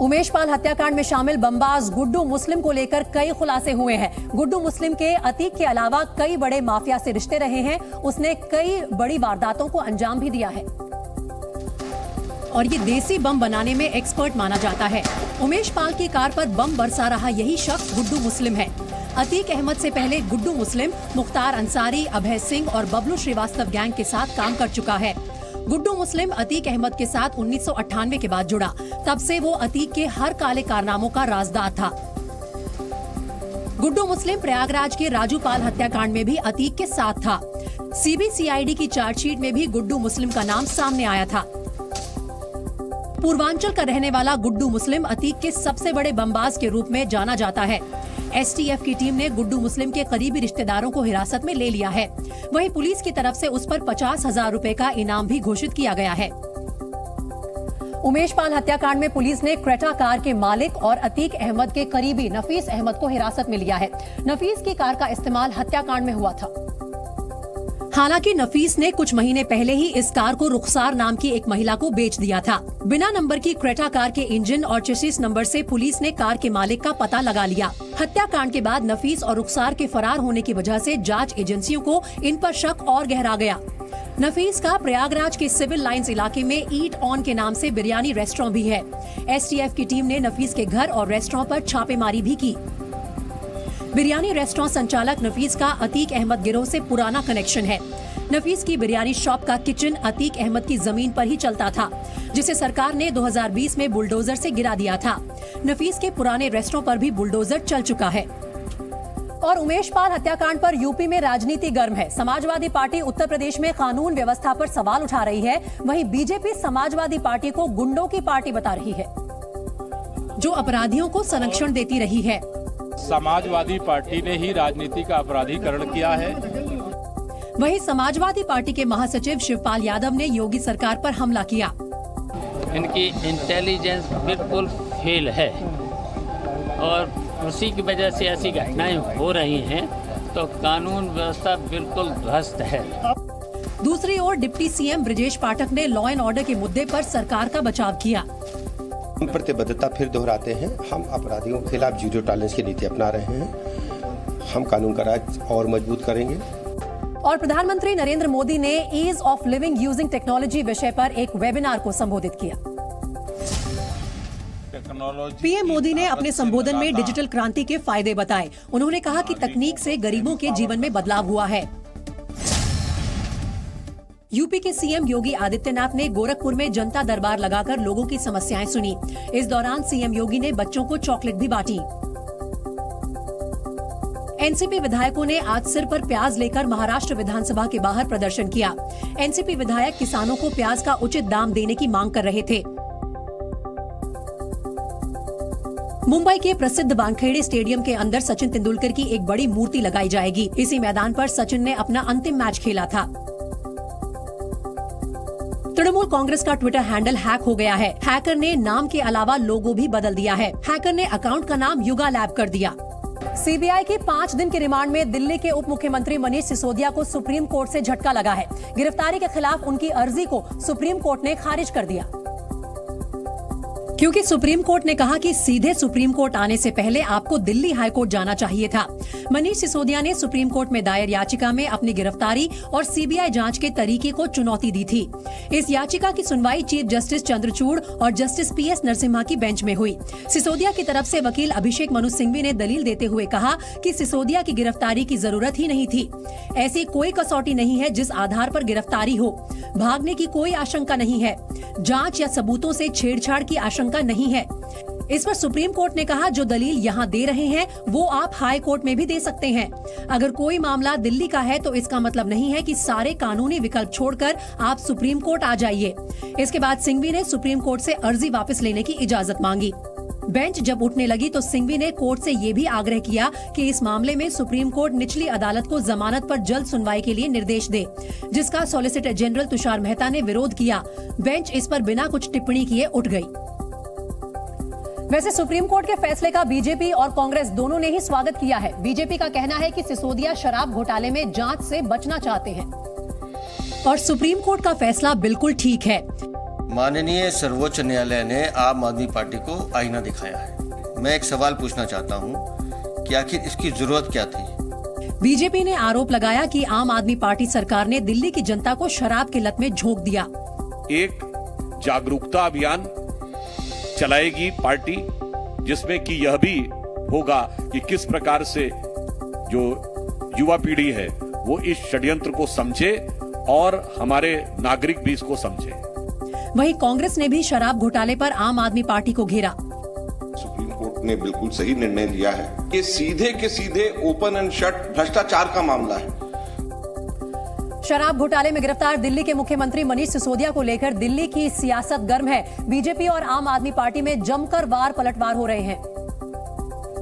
उमेश पाल हत्याकांड में शामिल बमबाज गुड्डू मुस्लिम को लेकर कई खुलासे हुए हैं। गुड्डू मुस्लिम के अतीक के अलावा कई बड़े माफिया से रिश्ते रहे हैं। उसने कई बड़ी वारदातों को अंजाम भी दिया है और ये देसी बम बनाने में एक्सपर्ट माना जाता है। उमेश पाल की कार पर बम बरसा रहा यही शख्स गुड्डू मुस्लिम है। अतीक अहमद से पहले गुड्डू मुस्लिम मुख्तार अंसारी, अभय सिंह और बबलू श्रीवास्तव गैंग के साथ काम कर चुका है। गुड्डू मुस्लिम अतीक अहमद के साथ 1998 के बाद जुड़ा। तब से वो अतीक के हर काले कारनामों का राजदार था। गुड्डू मुस्लिम प्रयागराज के राजू पाल हत्याकांड में भी अतीक के साथ था। सीबीसीआईडी की चार्जशीट में भी गुड्डू मुस्लिम का नाम सामने आया था। पूर्वांचल का रहने वाला गुड्डू मुस्लिम अतीक के सबसे बड़े बमबाज के रूप में जाना जाता है। एसटीएफ की टीम ने गुड्डू मुस्लिम के करीबी रिश्तेदारों को हिरासत में ले लिया है। वहीं पुलिस की तरफ से उस पर 50,000 रुपए का इनाम भी घोषित किया गया है। उमेश पाल हत्याकांड में पुलिस ने क्रेटा कार के मालिक और अतीक अहमद के करीबी नफीस अहमद को हिरासत में लिया है। नफीस की कार का इस्तेमाल हत्याकांड में हुआ था। हालांकि नफीस ने कुछ महीने पहले ही इस कार को रुखसार नाम की एक महिला को बेच दिया था। बिना नंबर की क्रेटा कार के इंजन और चेसिस नंबर से पुलिस ने कार के मालिक का पता लगा लिया। हत्याकांड के बाद नफीस और रुखसार के फरार होने की वजह से जांच एजेंसियों को इन पर शक और गहरा गया। नफीस का प्रयागराज के सिविल लाइंस इलाके में ईट ऑन के नाम से बिरयानी रेस्टोरेंट भी है। एसटीएफ की टीम ने नफीस के घर और रेस्टोरेंट पर छापेमारी भी की। बिरयानी रेस्टोरेंट संचालक नफीस का अतीक अहमद गिरोह से पुराना कनेक्शन है। नफीस की बिरयानी शॉप का किचन अतीक अहमद की जमीन पर ही चलता था, जिसे सरकार ने 2020 में बुलडोजर से गिरा दिया था। नफीस के पुराने रेस्टोरेंट पर भी बुलडोजर चल चुका है। और उमेश पाल हत्याकांड पर यूपी में राजनीति गर्म है। समाजवादी पार्टी उत्तर प्रदेश में कानून व्यवस्था पर सवाल उठा रही है। वहीं बीजेपी समाजवादी पार्टी को गुंडों की पार्टी बता रही है, जो अपराधियों को संरक्षण देती रही है। समाजवादी पार्टी ने ही राजनीति का अपराधीकरण किया है। वहीं समाजवादी पार्टी के महासचिव शिवपाल यादव ने योगी सरकार पर हमला किया। इनकी इंटेलिजेंस बिल्कुल फेल है और उसी की वजह से ऐसी घटनाएं हो रही हैं, तो कानून व्यवस्था बिल्कुल ध्वस्त है। दूसरी ओर डिप्टी सीएम ब्रजेश पाठक ने लॉ एंड ऑर्डर के मुद्दे पर सरकार का बचाव किया। हम प्रतिबद्धता फिर दोहराते हैं। हम अपराधियों के खिलाफ जीरो टॉलरेंस की नीति अपना रहे हैं। हम कानून का राज और मजबूत करेंगे। और प्रधानमंत्री नरेंद्र मोदी ने ease of living using technology विषय पर एक वेबिनार को संबोधित किया। पीएम मोदी ने अपने संबोधन में डिजिटल क्रांति के फायदे बताए। उन्होंने कहा कि तकनीक से गरीबों के जीवन में बदलाव हुआ है। यूपी के सीएम योगी आदित्यनाथ ने गोरखपुर में जनता दरबार लगाकर लोगों की समस्याएं सुनी। इस दौरान सीएम योगी ने बच्चों को चॉकलेट भी बांटी। एनसीपी विधायकों ने आज सिर पर प्याज लेकर महाराष्ट्र विधानसभा के बाहर प्रदर्शन किया। एनसीपी विधायक किसानों को प्याज का उचित दाम देने की मांग कर रहे थे। मुंबई के प्रसिद्ध वानखेड़े स्टेडियम के अंदर सचिन तेंदुलकर की एक बड़ी मूर्ति लगाई जाएगी। इसी मैदान पर सचिन ने अपना अंतिम मैच खेला था। तृणमूल कांग्रेस का ट्विटर हैंडल हैक हो गया है। हैकर ने नाम के अलावा लोगो भी बदल दिया है। हैकर ने अकाउंट का नाम युगा लैब कर दिया। सीबीआई की 5 दिन के रिमांड में दिल्ली के उप मुख्यमंत्री मनीष सिसोदिया को सुप्रीम कोर्ट से झटका लगा है। गिरफ्तारी के खिलाफ उनकी अर्जी को सुप्रीम कोर्ट ने खारिज कर दिया, क्योंकि सुप्रीम कोर्ट ने कहा कि सीधे सुप्रीम कोर्ट आने से पहले आपको दिल्ली हाई कोर्ट जाना चाहिए था। मनीष सिसोदिया ने सुप्रीम कोर्ट में दायर याचिका में अपनी गिरफ्तारी और सीबीआई जांच के तरीके को चुनौती दी थी। इस याचिका की सुनवाई चीफ जस्टिस चंद्रचूड़ और जस्टिस पीएस नरसिम्हा की बेंच में हुई। सिसोदिया की तरफ से वकील अभिषेक मनु सिंघवी ने दलील देते हुए कहा कि सिसोदिया की गिरफ्तारी की जरूरत ही नहीं थी। ऐसी कोई कसौटी नहीं है जिस आधार पर गिरफ्तारी हो। भागने की कोई आशंका नहीं है। जांच या सबूतों से छेड़छाड़ की आशंका नहीं है। इस पर सुप्रीम कोर्ट ने कहा, जो दलील यहाँ दे रहे हैं वो आप हाई कोर्ट में भी दे सकते हैं। अगर कोई मामला दिल्ली का है तो इसका मतलब नहीं है कि सारे कानूनी विकल्प छोड़कर आप सुप्रीम कोर्ट आ जाइए। इसके बाद सिंघवी ने सुप्रीम कोर्ट से अर्जी वापस लेने की इजाजत मांगी। बेंच जब उठने लगी तो सिंघवी ने कोर्ट से ये भी आग्रह किया कि इस मामले में सुप्रीम कोर्ट निचली अदालत को जमानत पर जल्द सुनवाई के लिए निर्देश दे, जिसका सॉलिसिटर जनरल तुषार मेहता ने विरोध किया। बेंच इस पर बिना कुछ टिप्पणी किए उठ गई। वैसे सुप्रीम कोर्ट के फैसले का बीजेपी और कांग्रेस दोनों ने ही स्वागत किया है। बीजेपी का कहना है कि सिसोदिया शराब घोटाले में जांच से बचना चाहते हैं और सुप्रीम कोर्ट का फैसला बिल्कुल ठीक है। माननीय सर्वोच्च न्यायालय ने आम आदमी पार्टी को आईना दिखाया है। मैं एक सवाल पूछना चाहता हूं कि आखिर इसकी जरूरत क्या थी। बीजेपी ने आरोप लगाया कि आम आदमी पार्टी सरकार ने दिल्ली की जनता को शराब की लत में झोंक दिया। एक जागरूकता अभियान चलाएगी पार्टी, जिसमें कि यह भी होगा कि किस प्रकार से जो युवा पीढ़ी है वो इस षड्यंत्र को समझे और हमारे नागरिक भी इसको समझे। वहीं कांग्रेस ने भी शराब घोटाले पर आम आदमी पार्टी को घेरा। सुप्रीम कोर्ट ने बिल्कुल सही निर्णय लिया है कि सीधे के सीधे ओपन एंड शट भ्रष्टाचार का मामला है। शराब घोटाले में गिरफ्तार दिल्ली के मुख्यमंत्री मनीष सिसोदिया को लेकर दिल्ली की सियासत गर्म है। बीजेपी और आम आदमी पार्टी में जमकर वार पलटवार हो रहे हैं।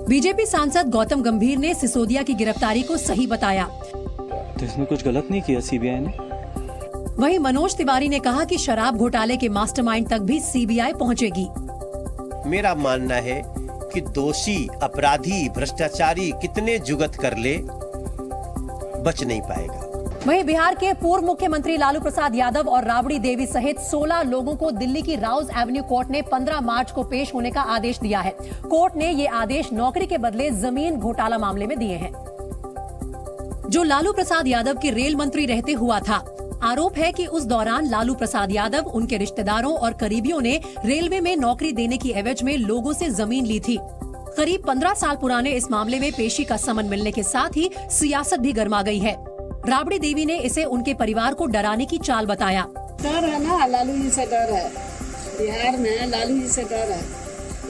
बीजेपी सांसद गौतम गंभीर ने सिसोदिया की गिरफ्तारी को सही बताया। तो इसमें कुछ गलत नहीं किया सीबीआई ने। वहीं मनोज तिवारी ने कहा कि शराब घोटाले के मास्टरमाइंड तक भी सीबीआई पहुंचेगी। मेरा मानना है कि दोषी, अपराधी, भ्रष्टाचारी कितने जुगत कर ले, बच नहीं पाएगा। वहीं बिहार के पूर्व मुख्यमंत्री लालू प्रसाद यादव और राबड़ी देवी सहित 16 लोगों को दिल्ली की राउज एवेन्यू कोर्ट ने 15 मार्च को पेश होने का आदेश दिया है। कोर्ट ने ये आदेश नौकरी के बदले जमीन घोटाला मामले में दिए हैं। जो लालू प्रसाद यादव के रेल मंत्री रहते हुआ था। आरोप है कि उस दौरान लालू प्रसाद यादव, उनके रिश्तेदारों और करीबियों ने रेलवे में नौकरी देने की एवज में लोगों से जमीन ली थी। करीब 15 साल पुराने इस मामले में पेशी का समन मिलने के साथ ही सियासत भी गर्मा गई है। राबड़ी देवी ने इसे उनके परिवार को डराने की चाल बताया। डर है ना, लालू जी से डर है। बिहार में लालू जी से डर है,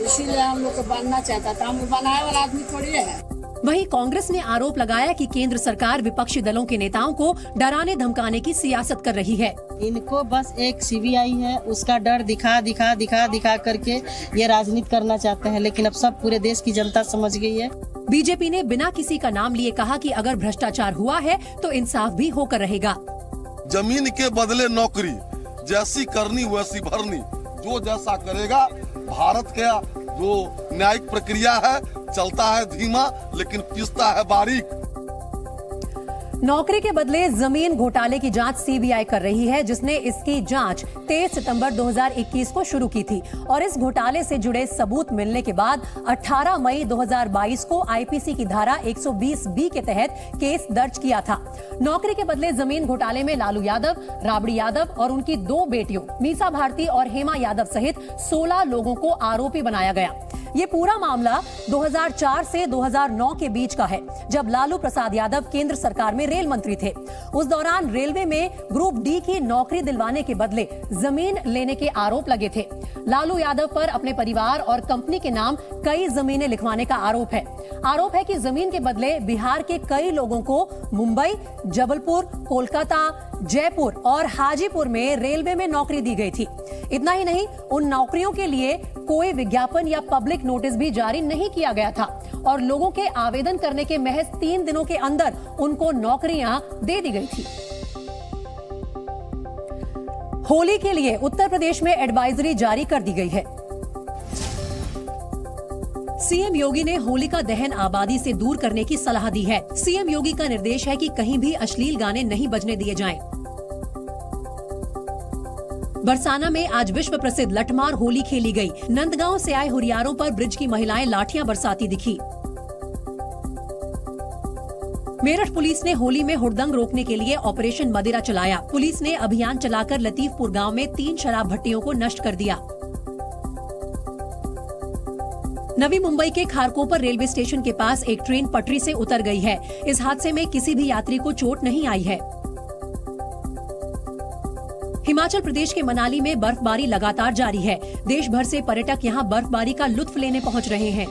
इसीलिए हम लोग को बनना चाहता था। हम बनाए वाला आदमी थोड़ी है। वहीं कांग्रेस ने आरोप लगाया कि केंद्र सरकार विपक्षी दलों के नेताओं को डराने धमकाने की सियासत कर रही है। इनको बस एक सीबीआई है, उसका डर दिखा करके ये राजनीति करना चाहते हैं, लेकिन अब सब पूरे देश की जनता समझ गई है। बीजेपी ने बिना किसी का नाम लिए कहा कि अगर भ्रष्टाचार हुआ है तो इंसाफ भी होकर रहेगा। जमीन के बदले नौकरी, जैसी करनी वैसी भरनी, जो जैसा करेगा। भारत का जो न्यायिक प्रक्रिया है चलता है धीमा, लेकिन पिसता है बारीक। नौकरी के बदले जमीन घोटाले की जांच सीबीआई कर रही है, जिसने इसकी जांच 23 सितंबर 2021 को शुरू की थी और इस घोटाले से जुड़े सबूत मिलने के बाद 18 मई 2022 को आईपीसी की धारा 120B के तहत केस दर्ज किया था। नौकरी के बदले जमीन घोटाले में लालू यादव, राबड़ी यादव और उनकी 2 बेटियों मीसा भारती और हेमा यादव सहित 16 लोगों को आरोपी बनाया गया। ये पूरा मामला 2004 से 2009 के बीच का है, जब लालू प्रसाद यादव केंद्र सरकार में रेल मंत्री थे। उस दौरान रेलवे में ग्रुप डी की नौकरी दिलवाने के बदले जमीन लेने के आरोप लगे थे। लालू यादव पर अपने परिवार और कंपनी के नाम कई जमीनें लिखवाने का आरोप है। आरोप है कि जमीन के बदले बिहार के कई लोगों को मुंबई, जबलपुर, कोलकाता, जयपुर और हाजीपुर में रेलवे में नौकरी दी गई थी। इतना ही नहीं, उन नौकरियों के लिए कोई विज्ञापन या पब्लिक नोटिस भी जारी नहीं किया गया था और लोगों के आवेदन करने के महज 3 दिनों के अंदर उनको नौकरियां दे दी गई थी। होली के लिए उत्तर प्रदेश में एडवाइजरी जारी कर दी गई है। सीएम योगी ने होलिका दहन आबादी से दूर करने की सलाह दी है। सीएम योगी का निर्देश है कि कहीं भी अश्लील गाने नहीं बजने दिए जाएं। बरसाना में आज विश्व प्रसिद्ध लठमार होली खेली गई। नंदगांव से आए हुरियारों पर ब्रिज की महिलाएं लाठियां बरसाती दिखी। मेरठ पुलिस ने होली में हुड़दंग रोकने के लिए ऑपरेशन मदिरा चलाया। पुलिस ने अभियान चलाकर लतीफपुर गांव में 3 शराब भट्टियों को नष्ट कर दिया। नवी मुंबई के खारकोपर रेलवे स्टेशन के पास एक ट्रेन पटरी से उतर गई है। इस हादसे में किसी भी यात्री को चोट नहीं आई है। हिमाचल प्रदेश के मनाली में बर्फबारी लगातार जारी है। देश भर से पर्यटक यहां बर्फबारी का लुत्फ लेने पहुंच रहे हैं।